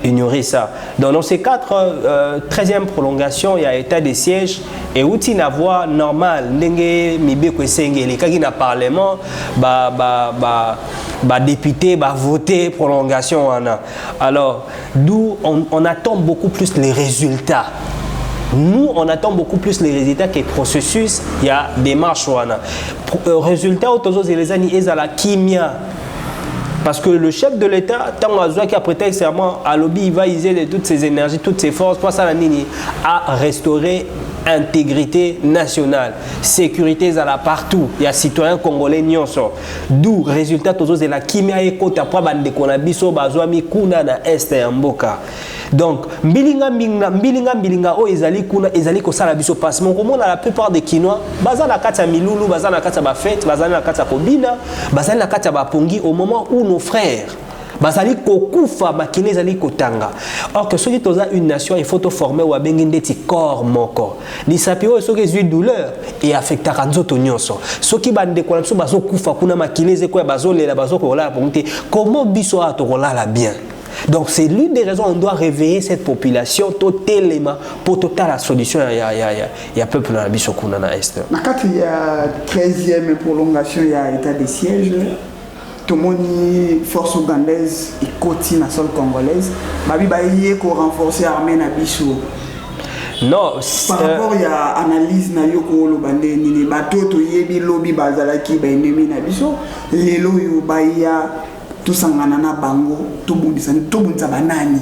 ignorer ça. Donc dans ces 13e prolongation, il y a état de siège et où il y a une voie normale, n'engé mibe kwesenge, les cas qui n'a parlement, député va voter prolongation. Alors, d'où on attend beaucoup plus les résultats. Nous, on attend beaucoup plus les résultats que le processus. Il y a des marches. Résultats, les à la kimia. Parce que le chef de l'État, tant qu'il a prêté serment à lobby, il va user de toutes ses énergies, toutes ses forces, pour ça, à restaurer intégrité nationale, sécurité à la partout. Il y a citoyens congolais nyonso. D'où résultat tous c'est la kimia et kota pour bande kona biso bazwami kuna na est ya mboka. Donc mbilinga o ezali kuna ezali ko sala biso passe mon comment la plupart des Kinois baza na kata milulu baza na kata ba fête baza na kata kobina baza na kata ba pongi au moment où nos frères bazali kokufa bakine zali kotanga. Or que soki toza une nation il faut te former ou abengi ndeti corps moko lisapio soki zui douleur et affectera nzoto nyonso soki bande ko biso bazo kufa kuna makine ze ko bazo lela bazo ko la ponte comment biso a to la bien. Donc c'est l'une des raisons on doit réveiller cette population totalement pour total la solution il y a peuple na biso kuna na est. Na kati ya 13e prolongation il y a état de siège. Tout le monde force ougandaise et côté na sol congolaise babi baye ko renforcer armée na biso. Non, par rapport à analyse na yoko lo bande ni bato to yebi lobby bazala ki ba ennemi na biso lelo yo baya tout sangana na bango tout bundisa banani.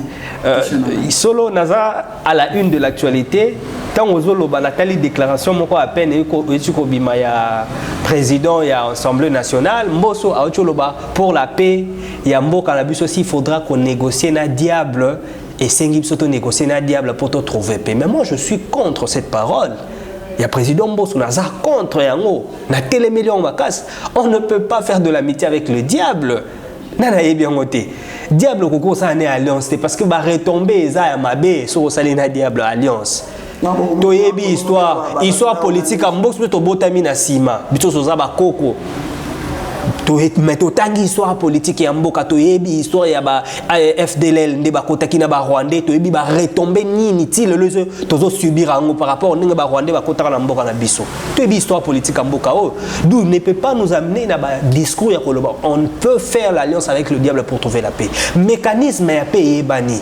Solo naza à la une de l'actualité tant ozolo banatali déclaration moko à peine eko bima ya président ya Assemblée nationale mboso a ocholoba pour la paix ya mboka na biso aussi il faudra qu'on négocie na diable et sengi biso to négocier na diable pour te trouver paix. Mais moi je suis contre cette parole. Il y a président Mbosso naza contre yango na télémélion makas on ne peut pas faire de l'amitié avec le diable. Nana ye bien côté diable koko ça né alliance c'est parce que ba retomber eza ya mabe so sali na diable alliance toyebi histoire politique en box to botami na sima bito soza ba koko to mais to tangi histoire politique ya mboka toyebi histoire ya ba FDLR nde ba kotaki na ba Rwandais toyebi ba retomber nini ti le tozo subir ango par rapport ninga ba Rwandais ba kotaka na mboka na biso toyebi histoire politique en mboka o d'où ne peut pas nous amener na ba discours ya koloba on peut faire l'alliance avec le diable pour trouver la paix mécanisme ya paix ebani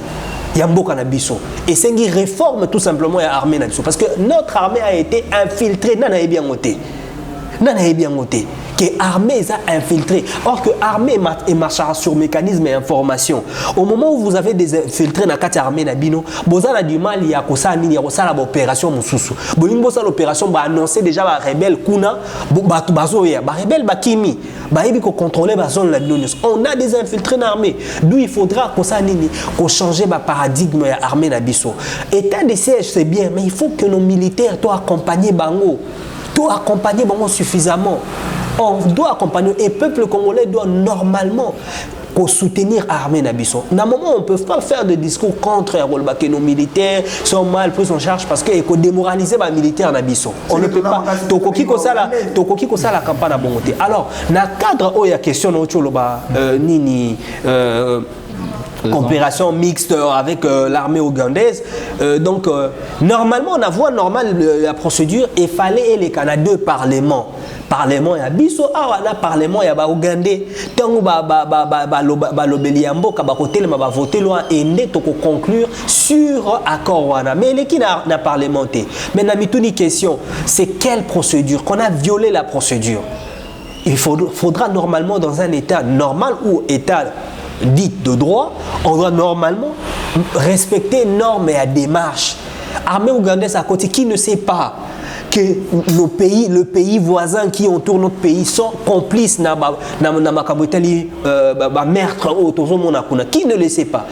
Yamboka na biso et c'est une réforme tout simplement ya armée na biso parce que notre armée a été infiltrée nana bien ngoté que l'armée est infiltrée. Or que l'armée est marchée sur mécanisme et information. Au moment où vous avez des infiltrés dans la armée, vous avez du mal, il y a l'opération Moussousou. L'opération va annoncer déjà les rebelles Kuna, les rebelles Bakimi, qui contrôler la zone. On a des infiltrés dans l'armée. D'où il faudra qu'on change le paradigme de l'armée. État de siège, c'est bien, mais il faut que nos militaires soient accompagnés suffisamment. On doit accompagner, et le peuple congolais doit normalement soutenir l'armée Nabiso. Dans un moment, on ne peut pas faire de discours contre nos militaires sont mal pris en charge parce qu'il faut démoraliser les militaires Nabiso. On ne peut pas. Tokoki kosa la campagne à bonté. Alors, dans le cadre où il y a question nini opération mixte avec l'armée ougandaise. Normalement, on a vu la procédure, il fallait les Canadiens parlement. Parlement ya biso awana parlement ya ba Ougandais tango ba lobeliambo ka ba côté ma ba voter loi ende to conclure sur accord wana mais les qui n'a parlementé mais na mituni question c'est quelle procédure qu'on a violé la procédure. Il faudra normalement dans un état normal ou état dit de droit, on doit normalement respecter normes et démarches. Armée ougandaise à côté qui ne sait pas que le pays voisin qui entoure notre pays sont complices dans le meurtre qui ne le sait pas.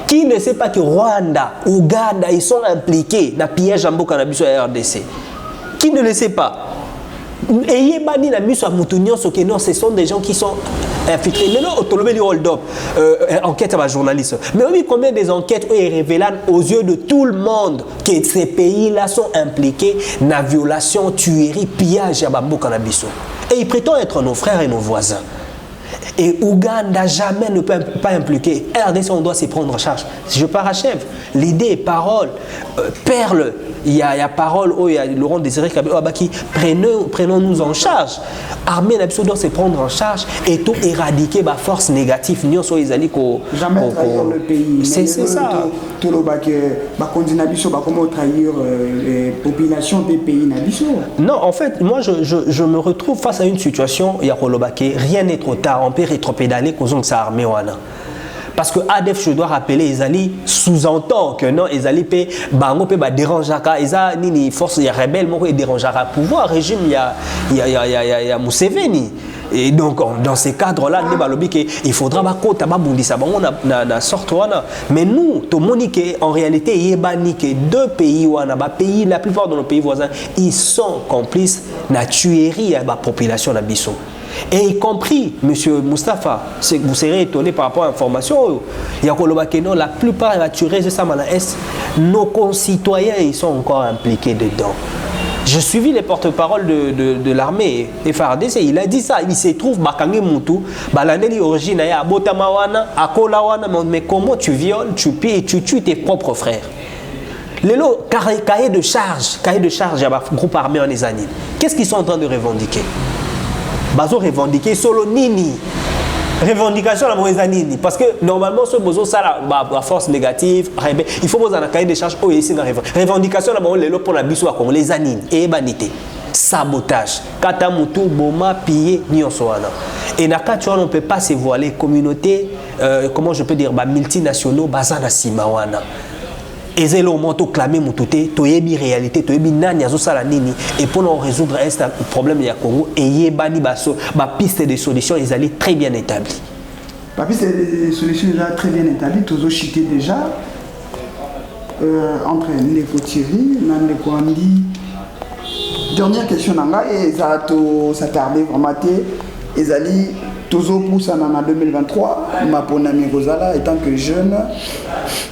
Qui ne sait pas que Rwanda, Ouganda, ils sont impliqués dans le pillage de la RDC. Qui ne le sait pas. Et ce sont des gens qui sont infiltrés. Enquête à ma journaliste. Mais oui, combien des enquêtes ont révélé aux yeux de tout le monde que ces pays-là sont impliqués dans la violation, tuerie, pillage à Bambo Canabiso. Et ils prétendent être nos frères et nos voisins. Et Ouganda jamais ne peut pas impliquer. RDC, on doit s'y prendre en charge. Si je parachève, l'idée, parole, perle. Il y a parole, il y a Laurent Désiré Kabila qui prenons-nous en charge. Armée Nabiso doit se prendre en charge et tout éradiquer la force négative. Jamais trahir le pays. C'est ça. Tout le comment trahir les populations des pays Nabiso. Non, en fait, moi je me retrouve face à une situation, il y a rien n'est trop tard, on peut rétropédaler causant que ça armée wana. Parce que ADF, je dois rappeler, Ezali sous-entend que non, Ezali peut bango peut dérangeaka, Ezali ni force il rebelle, moi il dérangeaka pouvoir régime il y a Museveni. Et donc dans ces cadres-là, il faudra mais nous, en réalité, deux pays, la plupart de nos pays voisins, ils sont complices de la tuerie de la population de Bissau. Et y compris, M. Moustapha, vous serez étonné par rapport à l'information, la plupart de la tuerie de Samana-Est, nos concitoyens ils sont encore impliqués dedans. Je suivis les porte-parole de l'armée FARDC, il a dit ça, il se trouve Bakangi Moutou, l'année origine à Botamawana, à Kolawana, mais comment tu violes, tu pilles et tu tues tes propres frères. Lélo, cahier de charge, il y a un groupe armé en Ezanine. Qu'est-ce qu'ils sont en train de revendiquer? Bazo revendiquer solo nini. Revendication à la nini. Parce que normalement, ce bozo ça la force négative, il faut poser un cahier de charge au ici dans revendication à la pour la biso à les anines et banité. Sabotage. Katamutu, Boma, pillé, Nyonsoana. Et Nakatuan, on ne peut pas se voiler. Communauté, comment je peux dire, multinationaux, Bazana Simawana. Et là, on clamé mutute, toyebi réalité, toyebi nani azosala nini. Et pour nous résoudre un problème du Congo, et bani baso, ma piste de solution, ils allaient très bien établie. La piste de solution est très bien établie. Toujours chité déjà entre Ndeko Thierry, Ndeko Andy. Dernière question nanga et ça tardé vraiment. Ezali toujours pour ça en 2023, ma ponami Rosala étant que jeune,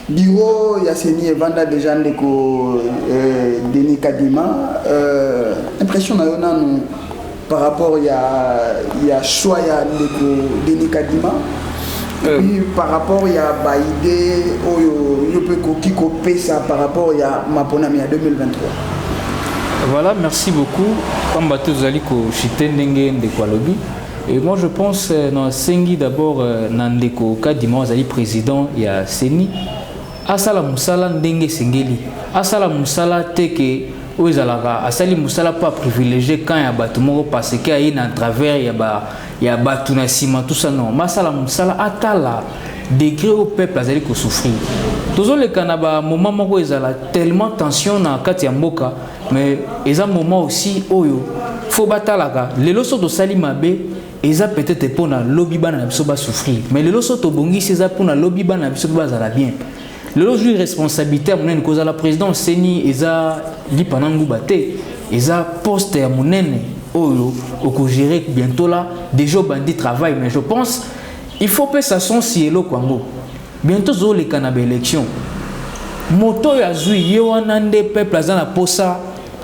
bureau Yasseni Evanda déjà Ndeko Denis Kadima, impression par rapport il y a choix il y a Ndeko Denis Kadima. Puis par rapport il y a Baïdé, il peut couper ça par rapport il y a ma ponami en 2023. Voilà, merci beaucoup. Comme bateau Zaliko Chitendenge Ndeko Alobi. Et moi je pense dans Sengi d'abord Nandeko Kadima Azali président il y a Seni Asala Musala Ndenge Sengeli Asala Musala Teke où ils allaient à Sali Moussala pas privilégié quand il y a bâtiment parce qu'il y a un travers il y a bâtiment ciment tout ça non Masala Moussala atala degré au peuple azali ko souffrir toujours le Canada moment où ils allaient tellement tension na kati ya mboka mais ils ont moment aussi oyo faut batalaka les loso de Sali Mabe ils ont peut-être pour na lobby bana na biso ba souffrir mais les loso to bongi c'est ça pour na lobby bana na biso ba zala bien le jour responsabilité à mon cause à la présidence Seni eza li pendant ngubate eza poste à mon oyo au gérer bientôt là déjà bandit travail mais je pense il faut que ça son cielo kwango bientôt zo les canaba élection moto ya zui yewanande peuple azana posa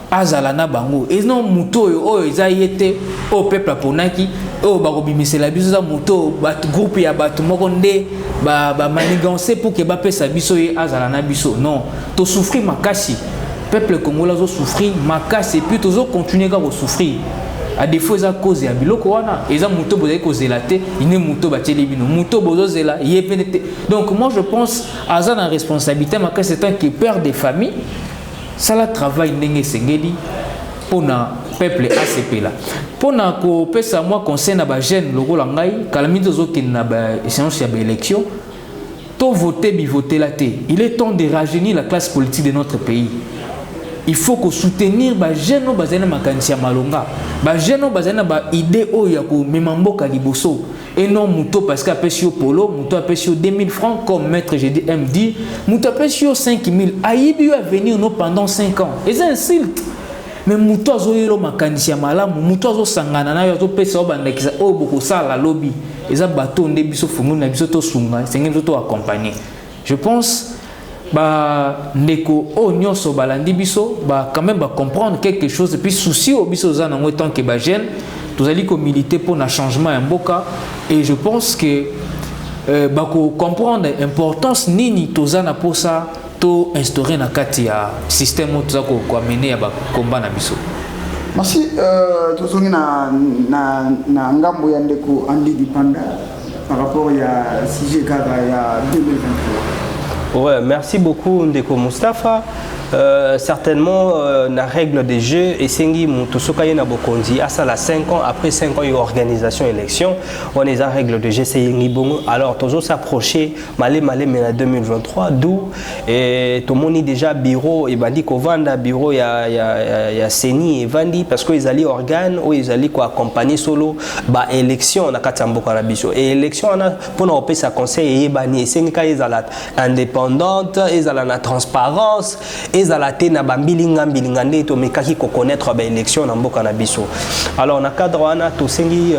azala na bango et non moto oyo eza yete au peuple ponaki o bakobimisela biso za moto bat groupe ya bato moko nde ba manigancer pour que ba pesa biso ye azala na biso non to souffrir makasi peuple congolais zo souffrir makasi et puis to zo continuer à souffrir à défaut za cause ya biloko wana eza moto bozali ko zelate ine moto bateli bino moto bozo zela yepenete donc moi je pense azana responsabilité makasi c'est un qui perd des familles ça la travail ndenge sengeli pour na peuple ACP là pour na ko pesa moi conseil na ba jeune logo la ngai kalamito zo kin na ba échéance ya ba élection to voter bi voter la té il est temps de rajeunir la classe politique de notre pays il faut que soutenir ba jeune no bazana makanisi ya malonga ba jeune no bazana ba idée o ya ko memamboka liboso et non muto parce que apesi yo polo muto apesi yo 2000 francs comme maître j'ai dit MD muto apesi yo 5000 ayibi yo à venir no pendant 5 ans et c'est insulte mais muto azo yelo makanisi ya malamu muto azo sangana na yo to pesa o bandekisa o boko sala lobby eza bato nde biso fungu na biso to sunga sengeli to accompagner je pense ba ndeko o nyonso balandi biso ba quand même ba comprendre quelque chose et puis souci au biso za nango tant que ba jeune tous allez ko militer pour un changement en boka et je pense que ba ko comprendre importance nini tozana pour ça to instaurer na kati ya système tout ça ko amener ya ba combat na biso. Merci tozongi na ngambo ya ndeko Andi Dipanda par rapport à sujet kaka ya 2023. Ouais, merci beaucoup Ndeko Moustapha. Certainement, la règle des jeux, et Sengi Moutousoukaye Nabokondi, à ça, 5 ans, après 5 ans, il y a organisation élection, on est en règle de jeu, c'est Bongo. Alors, toujours s'approcher, malé, mais en 2023, d'où, et tout le monde déjà bureau, et bandi Kovanda, bureau, il y a Seni et Vandi, parce qu'ils allaient organes, ou ils allaient accompagner solo, bah, élection, on a Katambo Karabiso. Et élection, on a, pour nous repérer sa conseil, et Bani, et Sengi Kaye, ils allaient indépendante, ils allaient la transparence, ils allaient na bambilinga mbilingande to mekaki ko connaître ba élection na mboka na biso. Alors na cadre wana to sengi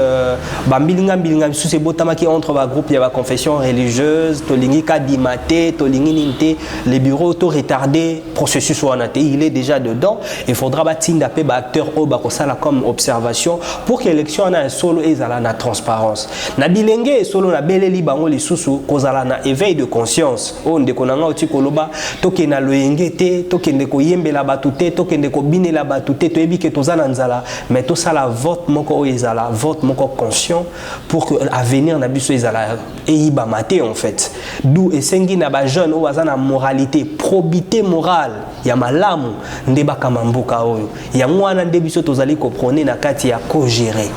bambilinga mbilinga biso c'est botama qui entre ba groupe ya ba confession religieuse to lingi ka dimate to lingi ninte les bureaux to retardé processus wana te il est déjà dedans il faudra batinda pe ba acteur o ba ko sala comme observation pour que l'élection na solo ezala na transparence na bilenge solo na beleli bango lisusu kozala na éveil de conscience o ndeko nanga oti koloba to ke na loyenge te tokende ko yembela batute tokende ko binela batute to yebi ke tozana nzala mais to sala vote moko ezala vote moko conscient pour que avenir na biso ezala eyiba maté en fait d'où esengi na ba jeune o azana moralité probité morale ya malamu ndeba kama mboka oyo ya mwana nde biso tozali ko prôner na kati ya ko gérer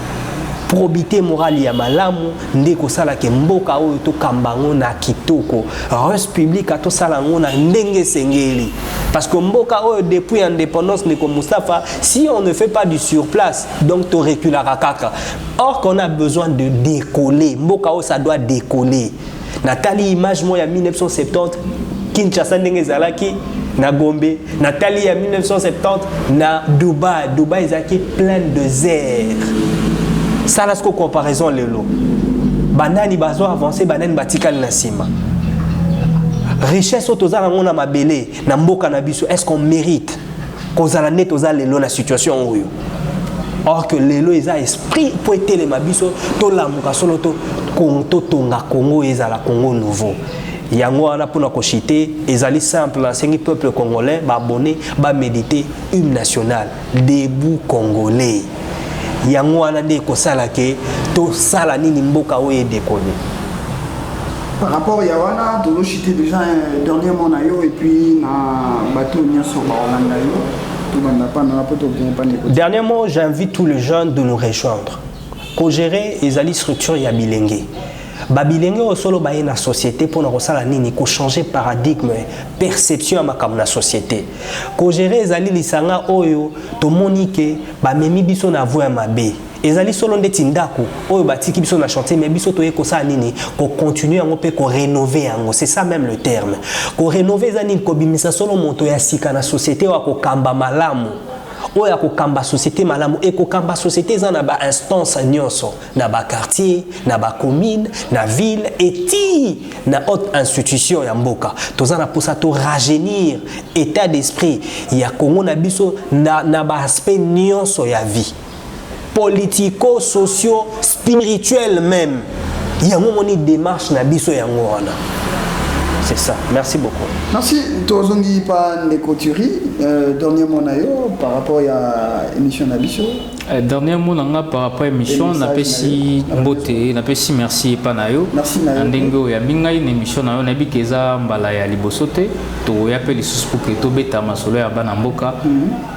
probité morale ya malamu ndeko sala ke mboka oyo to kambango na kitoko res public ato sala ngona ndenge sengeli parce que mboka oyo depuis indépendance ndeko Moustapha si on ne fait pas du surplace donc to reculera kaka or qu'on a besoin de décoller mboka oyo ça doit décoller Nathalie image moi ya 1970 Kinshasa ndenge zalaki na Gombe Nathalie ya 1970 na Dubaï ezaki plein de désert. Ça là ce comparaison lelo banani bazo avancer banani batikali na sima richesse otozala ngona mabele na mboka na biso est-ce qu'on mérite kozala net ozala lelo na situation oyo or que lelo eza esprit pour etele mabiso to lamuka solo to tonga Congo ezala Congo nouveau yango wana pona ko chiter ezali simple la sengi peuple congolais ba abonner ba méditer hymne national debout congolais yango wana nde kosala ke to sala nini mboka oyo déconné par rapport ya wana tolo chité déjà dernièrement na yo et puis na bateau nyonso ba olanda yo Dernièrement, j'invite tous les jeunes de nous rejoindre. Pour gérer les structures, il y a Bilingue. Babilenge au solo baye na société pour nous la nini ko changer paradigme perception à la société. Ko gérer ezali lisanga oyo to monique ba memi biso na voix mabe. Ezali solo ndeti ndako oyo batiki biso na chanter mais biso toye ko sa nini ko continuer ngo pe ko rénover ngo, c'est ça même le terme. Ko rénover ezani ko bimisa solo monto ya sika na société wa ko kamba malamu. Oya ko kamba société malamu et ko kamba société za na ba instance nyonso na ba quartier na ba commune na ville et ti na haute institution ya mboka toza na posa to rajeunir état d'esprit ya Congo na biso na ba aspect nyonso ya vie politico socio spirituel même ya moni démarche na biso ya ngona. C'est ça. Merci beaucoup. Merci. Tozongi pa Ndekoturi. Dernier mot par rapport à l'émission Nabiso. Dernier mot par rapport à l'émission Napesi Mbote, Napesi merci Panayo. Merci Nayo. Andengo ya minga une émission nayo nabi keza mbala ya libosote to ya pe lisusu pour que to beta masolo ya bana mboka.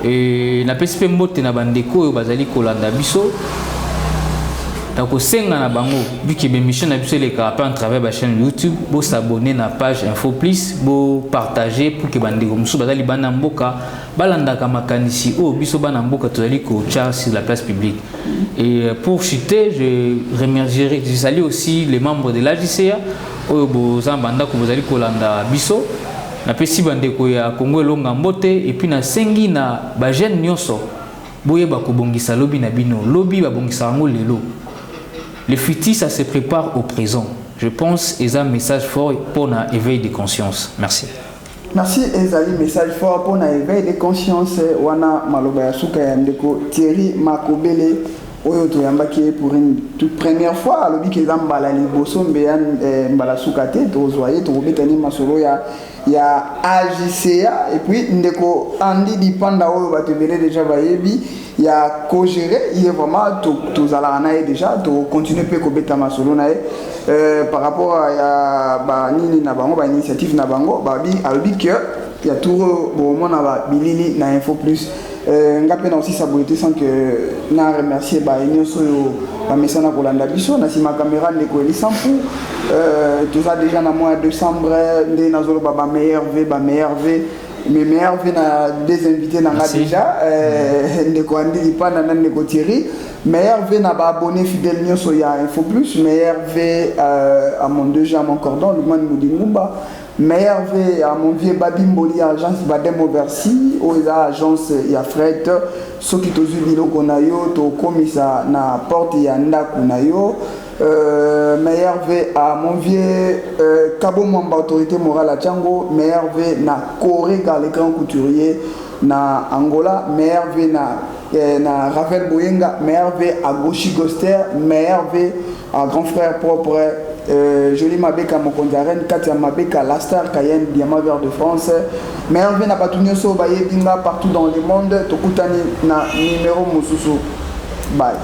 Et Napesi pe Mbote na bandeko yo bazali kolanda biso. Donc, senga na bango, vu que l'émission n'a plus les carapes à travers la chaîne YouTube, vous s'abonner à la page Info Plus, vous partager pour que bande comme ça, bazali bana mboka, balanda kama kanisi, oh biso bana mboka tozali ko tcha sur la place publique. Et pour chuter, je salue aussi les membres de l'AJCA, oh boza banda ko bozali kolanda biso, na pesi bande ko ya Congo longa mbote et puis na sengi na ba jeune nyonso, boye ba ko bongisa lobi na bino, lobi ba bongisa ngo lelo. Le futur, ça se prépare au présent. Je pense que c'est un message fort pour un éveil de conscience. Merci. Merci, Ezali, message fort pour un éveil de conscience. Wana Malobaya Souka Yandeko Thierry Makobele. Oyo toyambaki pour une toute première fois alobi ke zambala liboso mbeyan mbala sukate tozoye tobetani masolo ya AJCA et puis ndeko Andi Dipanda oyo batebele déjà bayebi ya ko gérer il est vraiment tozala na déjà to continuer pe ko beta masolo na par rapport à ba nini na bango ba initiative na bango ba bi alobi que il y a tout bon na ba bilili na Info Plus. Ngapena aussi saboté sans que na remercier ba nyonso yo ba mesana ko landa biso na sima caméra ndeko eli sampu tout ça déjà na mois de décembre ndé na zolo ba meilleur V mais meilleur V na des invités na déjà ndeko Andi pa na ndeko Thierry meilleur V na ba abonné fidèle nyonso ya Info Plus meilleur V à mon déjà mon cordon le man Moudingumba meilleur V à mon vieux Babimboli agence Bademo Versi aux agence ya fret soki tozu biloko na yo to komisa na porte ya ndaku na yo meilleur V à mon vieux Kabo Mwamba autorité morale à Tchango meilleur V na Corée car les grands couturiers na Angola meilleur V na Ravel Boyenga meilleur V à Goshi Goster meilleur V à grand frère propre Jolie Mabeka Mokondaren, Katia Mabeka, La Star, Cayenne, Diamant Vert de France. Mais on vient à Patunyoso, Baye Binga, partout dans le monde. Tokutani na numéro Moussousou. Bye.